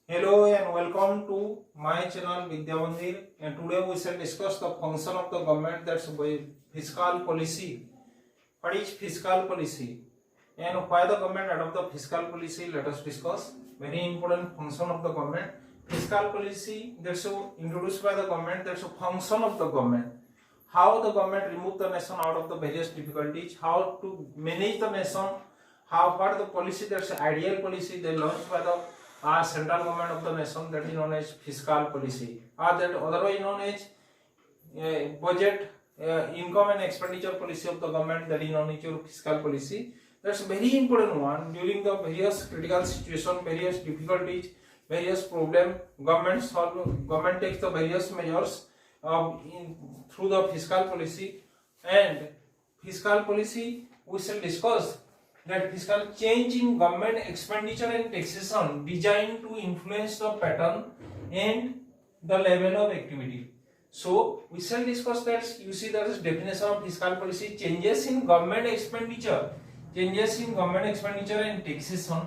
Hello and welcome to my channel Vidya Mandir, and today we shall discuss the function of the government, that's fiscal policy. What is fiscal policy and why the government adopt the fiscal policy? Let us discuss. Very important function of the government. Fiscal policy, that's introduced by the government, that's a function of the government. How the government remove the nation out of the various difficulties, how to manage the nation, what the policy, that's ideal policy they launched by the central government of the nation, that is known as fiscal policy, or that otherwise known as budget, income and expenditure policy of the government, that is known as your fiscal policy. That's a very important one. During the various critical situation, various difficulties, various problem, government takes the various measures through the fiscal policy. And fiscal policy we shall discuss that fiscal change in government expenditure and taxation designed to influence the pattern and the level of activity. So we shall discuss that. You see, there is definition of fiscal policy: changes in government expenditure and taxation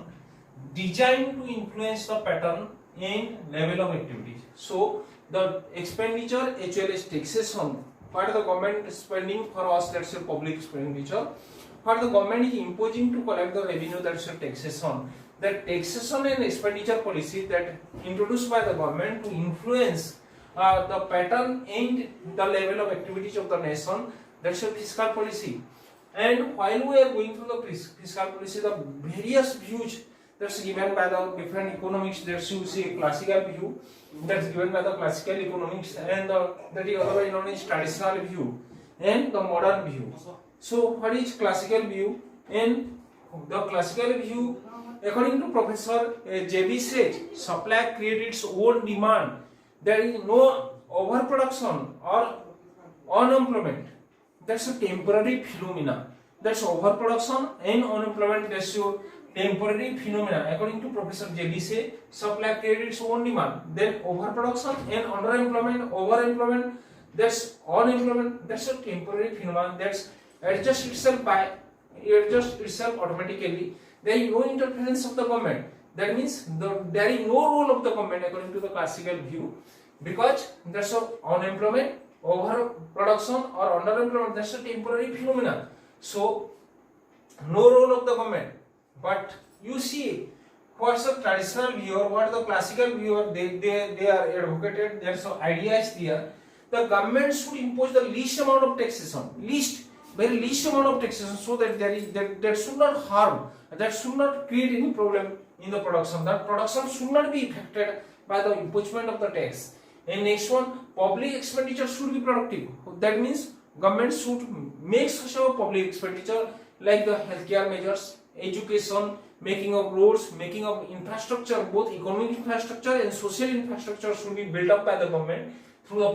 designed to influence the pattern and level of activities. So the expenditure as well as taxation, what the government spending for us, that's a public expenditure. What the government is imposing to collect the revenue, that's a taxation. That taxation and expenditure policy that introduced by the government to influence the pattern and the level of activities of the nation, that's a fiscal policy. And while we are going through the fiscal policy, the various views that's given by the different economics, that's you see classical view that's given by the classical economics, and that is otherwise known as traditional view and the modern view. So what is classical view? In the classical view, according to Professor J.B. says, supply creates its own demand. There is no overproduction or unemployment. That's a temporary phenomena. That's overproduction and unemployment. That's your temporary phenomena. According to Professor J.B. says, supply creates its own demand. Then overproduction and underemployment, overemployment, that's unemployment. That's a temporary phenomenon. That's adjust itself automatically. There is no interference of the government. That means there is no role of the government according to the classical view, because that's a unemployment, overproduction or underemployment, that's a temporary phenomenon. So no role of the government. But you see, what's the traditional view or what the classical view they are advocated, there's some ideas there. The government should impose the least amount of taxation, very least amount of taxation, so that that should not harm, that should not create any problem in the production. That production should not be affected by the imposition of the tax. And next one, public expenditure should be productive. That means government should make such a public expenditure like the healthcare measures, education, making of roads, making of infrastructure, both economic infrastructure and social infrastructure should be built up by the government through the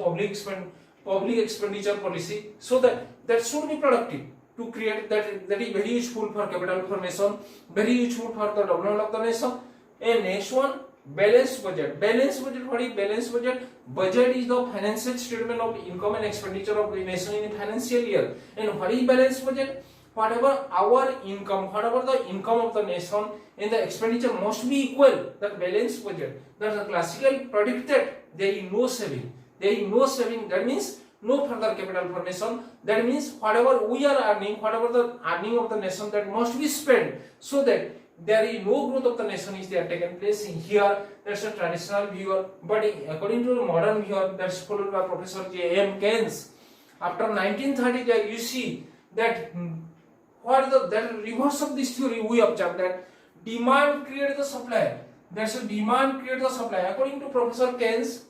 public expenditure policy, so that should be productive to create that is very useful for capital formation, very useful for the development of the nation. And next one, balanced budget. What is balanced budget? Budget is the financial statement of income and expenditure of the nation in a financial year. And what is balanced budget? Whatever the income of the nation and the expenditure must be equal. That balanced budget. That the classical predicted there is no saving. That means no further capital formation. That means whatever we are earning, whatever the earning of the nation, that must be spent, so that there is no growth of the nation is there taken place in here. That's a traditional view. But according to the modern view, that's followed by Professor J.M. Keynes. After 1930, you see that that reverse of this theory we observe that demand creates the supply. That's a demand creates the supply. According to Professor Keynes,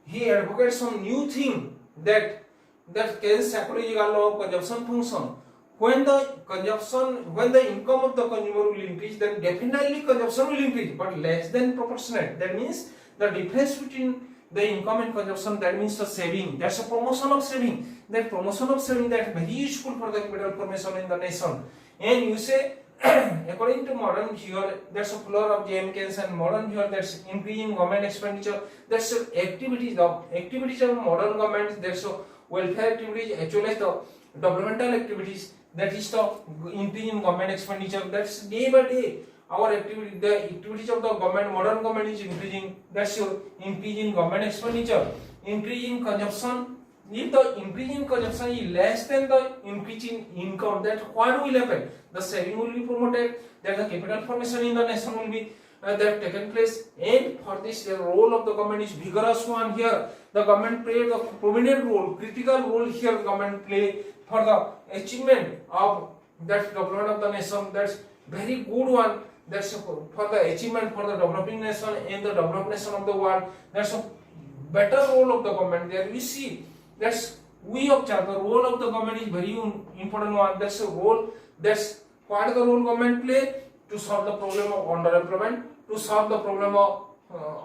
he advocates some new thing that Keynes psychological law of consumption function. When the income of the consumer will increase, then definitely consumption will increase, but less than proportionate. That means the difference between the income and consumption, that means the saving. That's a promotion of saving. That promotion of saving, that very useful for the capital formation in the nation. And you say, according to modern view, that's a floor of J.M. Keynes, and modern view, that's increasing government expenditure. That's activities of modern government. That's welfare activities as well as the developmental activities. That is the increase in government expenditure. That's day by day our activity, the activities of the government, modern government is increasing. That's your increase in government expenditure, increase in consumption. If the increase in consumption is less than the increase in income, that what will happen? The saving will be promoted, that the capital formation in the nation will be that taken place, and for this the role of the government is vigorous one here. The government played a prominent role, critical role here. The government play for the achievement of that development of the nation. That's very good one. That's for the achievement for the developing nation and the developed nation of the world. That's a better role of the government. There we see that's we observe the role of the government is very important one. That's a role. That's what the role government play to solve the problem of underemployment, to solve the problem of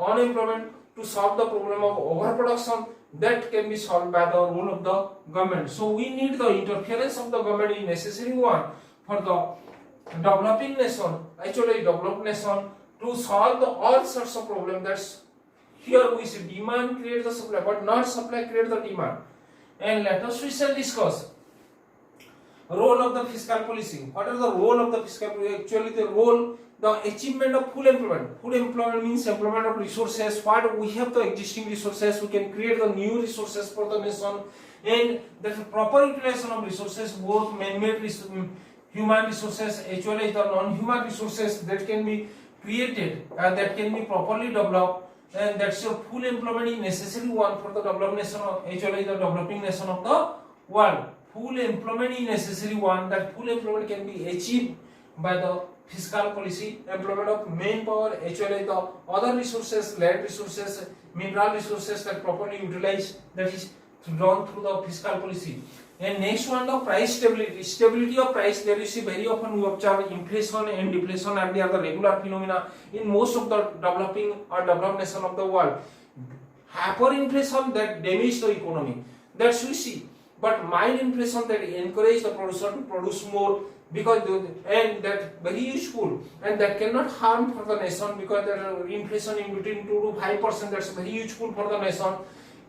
unemployment, to solve the problem of overproduction. That can be solved by the role of the government. So we need the interference of the government is necessary one for the developing nation, actually developed nation, to solve the all sorts of problems. That's here we see demand create the supply, but not supply create the demand. And let us we shall discuss role of the fiscal policy. What are the role of the fiscal policy? Actually the role, the achievement of full employment. Full employment means employment of resources. What we have the existing resources, we can create the new resources for the nation, and the proper utilization of resources, both man-made human resources, actually the non-human resources that can be created and that can be properly developed, and that's your full employment is necessary one for the developed nation of, actually the developing nation of the world. Full employment is necessary one. That full employment can be achieved by the fiscal policy, employment of manpower, actually the other resources, land resources, mineral resources that properly utilized, that is done through the fiscal policy. And next one, the price stability. Stability of price, there you see very often we observe inflation and deflation, and they are the regular phenomena in most of the developing or developed nation of the world. Hyperinflation that damage the economy, that's we see. But mild inflation that encourage the producer to produce more, because and that very useful, and that cannot harm for the nation, because there is inflation in between 2 to 5%. That's very useful for the nation,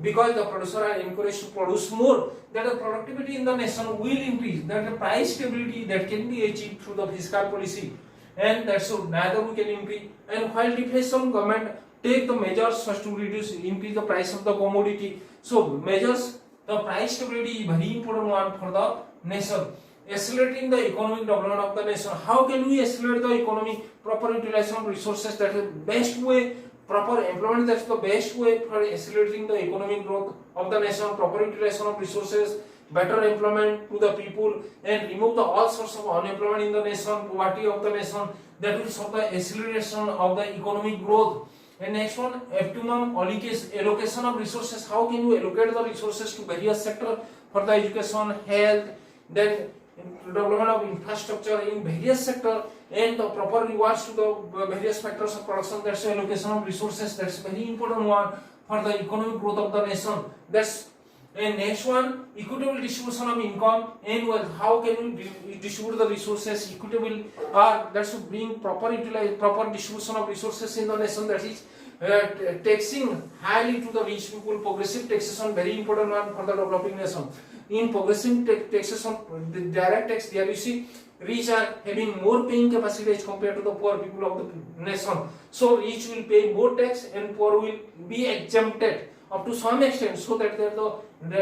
because the producer are encouraged to produce more, that the productivity in the nation will increase, that the price stability that can be achieved through the fiscal policy, and that so neither we can increase. And while deflation, government take the measures first to increase the price of the commodity. So measures, the price stability is very important one for the nation. Accelerating the economic development of the nation. How can we accelerate the economy? Proper utilization of resources, that is the best way. Proper employment, that's the best way for accelerating the economic growth of the nation. Proper utilization of resources, better employment to the people, and remove the all sorts of unemployment in the nation, poverty of the nation. That will solve the acceleration of the economic growth. And next one, optimum allocation of resources. How can you allocate the resources to various sectors for the education, health, then development of infrastructure in various sectors, and the proper rewards to the various factors of production. That's the allocation of resources. That's very important one for the economic growth of the nation. That's and next one, equitable distribution of income and wealth. How can we distribute the resources equitable? That's to bring proper distribution of resources in the nation. That is taxing highly to the rich people. Progressive taxation, very important one for the developing nation. In progressive taxation, the direct tax, there you see rich are having more paying capacity as compared to the poor people of the nation. So rich will pay more tax and poor will be exempted up to some extent, so that the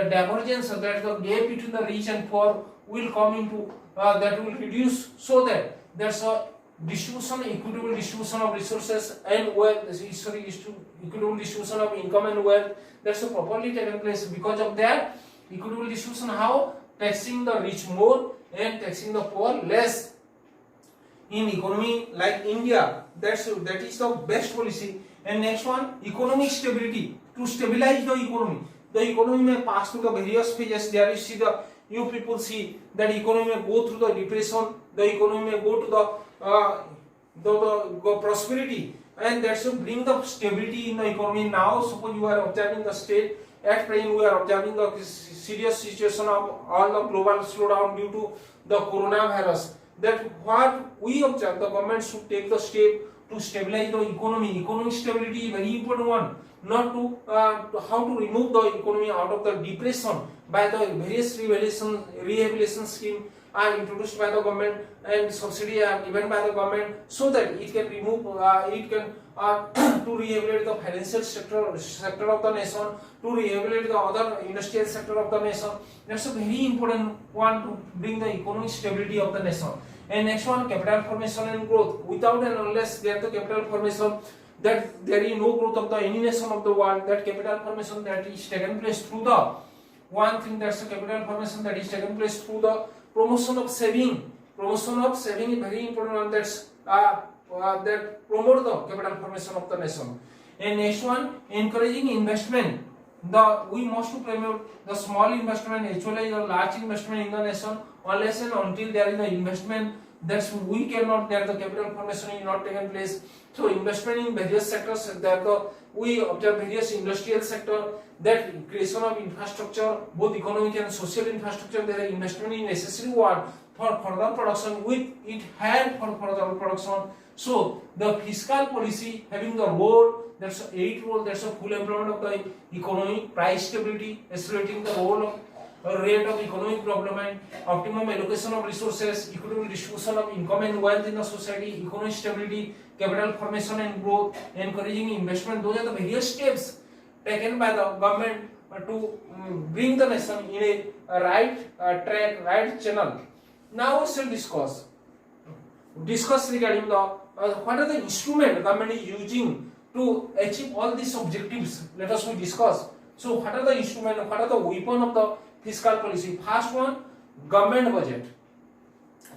divergence, that the gap between the rich and poor will come into that will reduce, so that there's a distribution, equitable distribution of resources and wealth. Equitable distribution of income and wealth, that's properly taken place. Because of that equitable distribution, how? Taxing the rich more and taxing the poor less. In economy like India, that is the best policy. And next one, economic stability. To stabilize the economy may pass through the various phases. There you see you people see that economy may go through the depression, the economy may go to the prosperity, and that should bring the stability in the economy. Now suppose you are observing the state, at present we are observing the serious situation of all the global slowdown due to the coronavirus. That what we observe, the government should take the step to stabilize the economy. Economic stability is very important one. Not to how to remove the economy out of the depression by the various rehabilitation scheme, are introduced by the government and subsidy are given by the government, so that it can remove it can to rehabilitate the financial sector of the nation, to rehabilitate the other industrial sector of the nation. That's a very important one to bring the economic stability of the nation. And next one, capital formation and growth. Without and unless there is the capital formation, that there is no growth of the any nation of the world. That capital formation that is taken place through the one thing, that's the capital formation that is taken place through the promotion of saving. Promotion of saving is very important one. That's that promote the capital formation of the nation. And next one, encouraging investment. We must to promote the small investment as well as the large investment in the nation. Unless and until there is the investment, that's we cannot, there the capital formation is not taken place. So investment in various sectors, that we observe various industrial sector, that creation of infrastructure, both economic and social infrastructure, there is investment in necessary one for further production, with it had for further production. So the fiscal policy having the role, that's a 8 role, that's a full employment of the economy, price stability, accelerating the role of rate of economic development, optimum allocation of resources, equitable distribution of income and wealth in the society, economic stability, capital formation and growth, encouraging investment. Those are the various steps taken by the government to bring the nation in a right track, right channel. Now we shall discuss regarding the what are the instruments the government is using to achieve all these objectives. Let us discuss. So what are the instruments, what are the weapons of the fiscal policy? First one, government budget.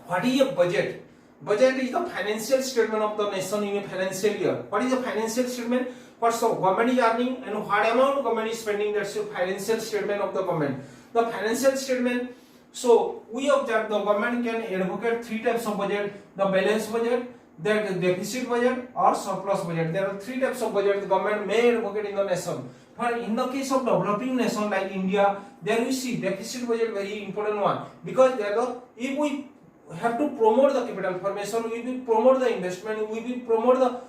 What is a budget? Budget is the financial statement of the nation in a financial year. What is a financial statement? First, the government is earning and what amount government is spending. That's a financial statement of the government. The financial statement. So we observe the government can advocate 3 types of budget: the balanced budget, the deficit budget, or surplus budget. There are 3 types of budget the government may advocate in the nation. For in the case of developing nation like India, there we see deficit budget very important one, because there if we have to promote the capital formation, we will promote the investment, we will promote the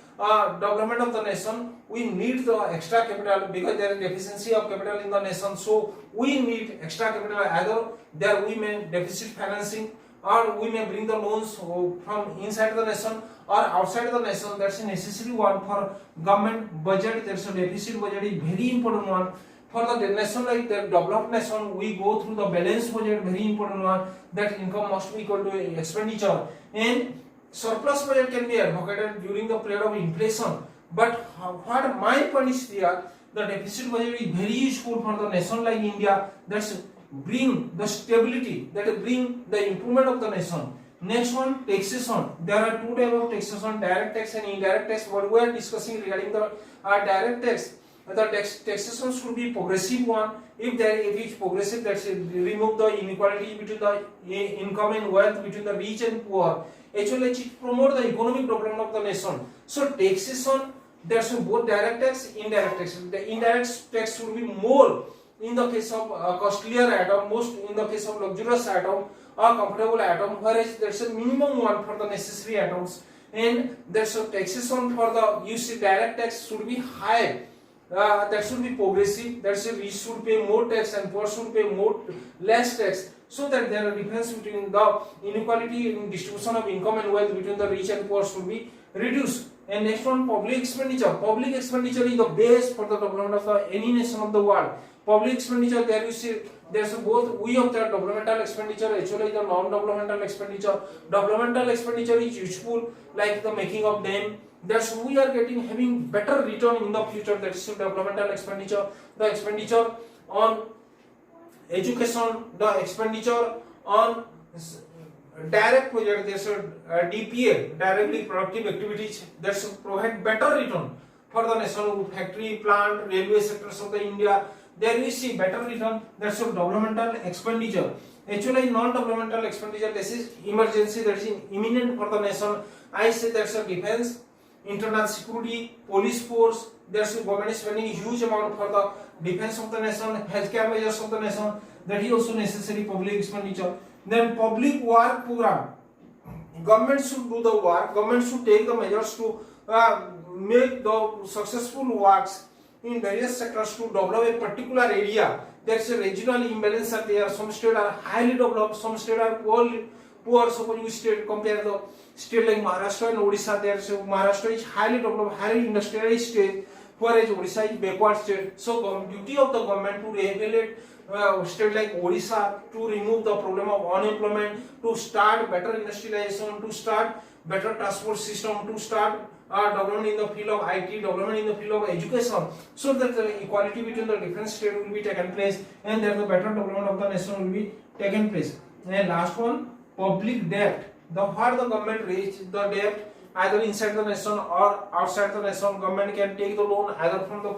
development of the nation, we need the extra capital, because there is deficiency of capital in the nation. So we need extra capital. Either there we may deficit financing, or we may bring the loans from inside the nation or outside the nation. That's a necessary one for government budget. There's a deficit budget is very important one. For the nation like the developed nation, we go through the balanced budget, very important one, that income must be equal to expenditure. And surplus budget can be advocated during the period of inflation. But what my point is here, the deficit budget is very useful for the nation like India. That's bring the stability, that bring the improvement of the nation. Next one, taxation. There are 2 types of taxation: direct tax and indirect tax. What we are discussing regarding the direct tax, the taxation should be progressive one. If it is progressive, that's remove the inequality between the income and wealth between the rich and poor. Actually, it promote the economic development of the nation. So taxation, there's both direct tax, indirect tax. The indirect tax should be more in the case of costlier item, most in the case of luxurious item or comfortable item, whereas there's a minimum one for the necessary items. And there's a taxation for the, you see, direct tax should be high. That should be progressive. That's a rich should pay more tax and poor should pay less tax, so that there are difference between the inequality in distribution of income and wealth between the rich and poor should be reduced. And next one, public expenditure. Public expenditure is the base for the development of any nation of the world. Public expenditure, there you see, there's both we of the developmental expenditure as well as the non-developmental expenditure. Developmental expenditure is useful, like the making of dam. That's we are having better return in the future. That is developmental expenditure. The expenditure on education, the expenditure on direct project, there's a DPA, directly productive activities, that should provide better return for the nation. Factory, plant, railway sectors of the India, there we see better return. That's a developmental expenditure. Actually, non-developmental expenditure, this is emergency, that is imminent for the nation. I say that's a defense, internal security, police force. There's government is spending huge amount for the defense of the nation, healthcare measures of the nation. That is also necessary public expenditure. Then public work program. Government should do the work. Government should take the measures to make the successful works in various sectors to develop a particular area. There's a regional imbalance are there. Some states are highly developed, some states are poor. Suppose you state compare the state like Maharashtra and Odisha. There, so Maharashtra is highly developed, highly industrialized state, whereas Odisha is backward state. So duty of the government to rehabilitate state like Odisha, to remove the problem of unemployment, to start better industrialization, to start better transport system, to start development in the field of IT, development in the field of education, so that the equality between the different states will be taken place, and that the better development of the nation will be taken place. And last one, public debt. Where the government raise the debt either inside the nation or outside the nation, government can take the loan either from the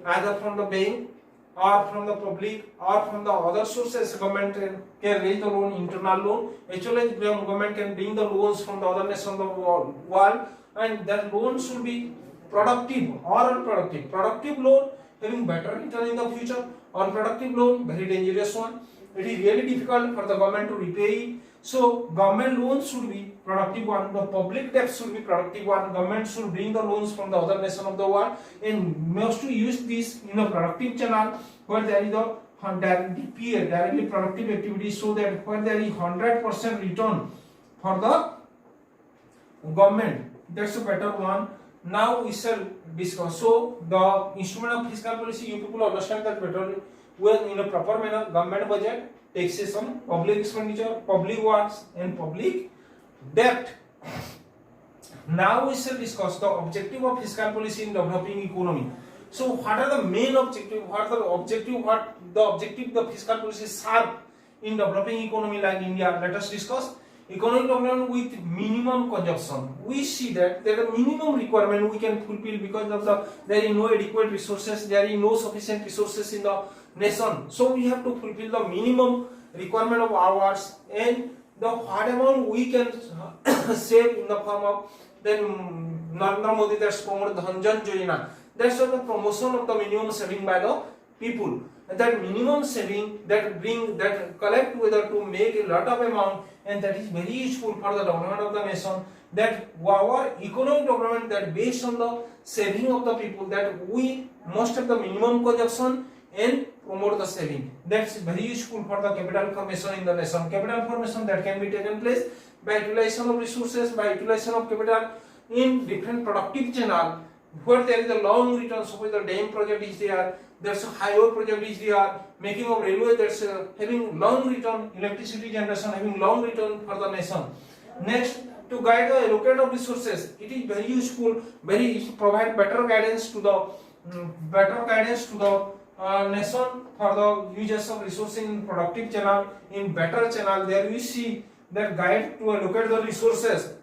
either from the bank or from the public or from the other sources. Government can raise the loan, internal loan. Actually, government can bring the loans from the other nation, the world, and that loan should be productive or unproductive. Productive loan having better return in the future. Unproductive loan, very dangerous one. It is really difficult for the government to repay it. So government loans should be productive one, the public debt should be productive one. Government should bring the loans from the other nation of the world and must to use this in a productive channel where there is the directly productive activity, so that where there is 100% return for the government. That's a better one. Now we shall discuss. So the instrument of fiscal policy, you people understand that better. Well, in a proper manner, government budget, taxation, public expenditure, public works, and public debt. Now we shall discuss the objective of fiscal policy in developing economy. So, what are the main objective? What the objective the fiscal policy serve in developing economy like India? Let us discuss. Economic development with minimum consumption. We see that there are minimum requirement we can fulfill because of there is no adequate resources, there is no sufficient resources in the nation. So we have to fulfill the minimum requirement of ours, and the what amount we can save in the form of then Narendra Modi that's promoted the Dhanjan Yojana. That's the promotion of the minimum saving by the people. And that minimum saving that collect together to make a lot of amount, and that is very useful for the development of the nation. That our economic development that based on the saving of the people, that we must have the minimum consumption and promote the saving. That's very useful for the capital formation in the nation. Capital formation that can be taken place by utilization of resources, by utilization of capital in different productive channel where there is a long return. Suppose the dam project is there, there's a highway project is there, making of railway, that's having long return, electricity generation having long return for the nation. Next, to guide the allocate of resources, it is very useful, it provide better guidance to the nation for the uses of resources in productive channel, in better channel. There we see that guide to allocate the resources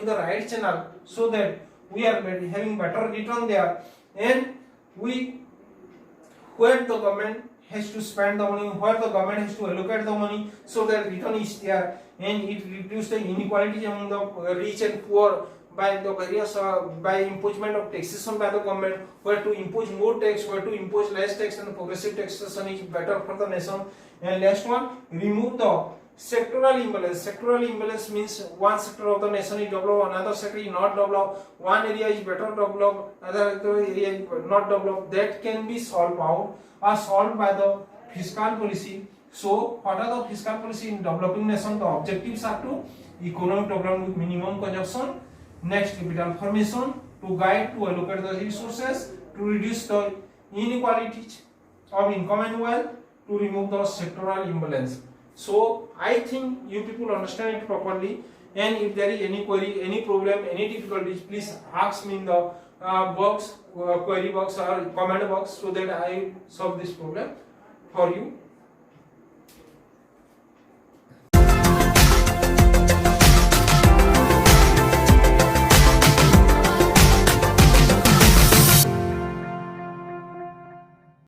in the right channel, so that we are having better return there, and where the government has to spend the money, where the government has to allocate the money, so that return is there, and it reduces the inequality among the rich and poor by the various by imposition of taxation by the government, where to impose more tax, where to impose less tax, and progressive taxation is better for the nation. And last one, remove the sectoral imbalance. Sectoral imbalance means one sector of the nation is developed, another sector is not developed, one area is better developed, other area is not developed. That can be solved by the fiscal policy. So what are the fiscal policy in developing nation? The objectives are to economic development with minimum consumption, next capital formation, to guide to allocate the resources, to reduce the inequalities of income and wealth, to remove the sectoral imbalance. So I think you people understand it properly, and if there is any query, any problem, any difficulties, please ask me in the query box or comment box, so that I solve this problem for you.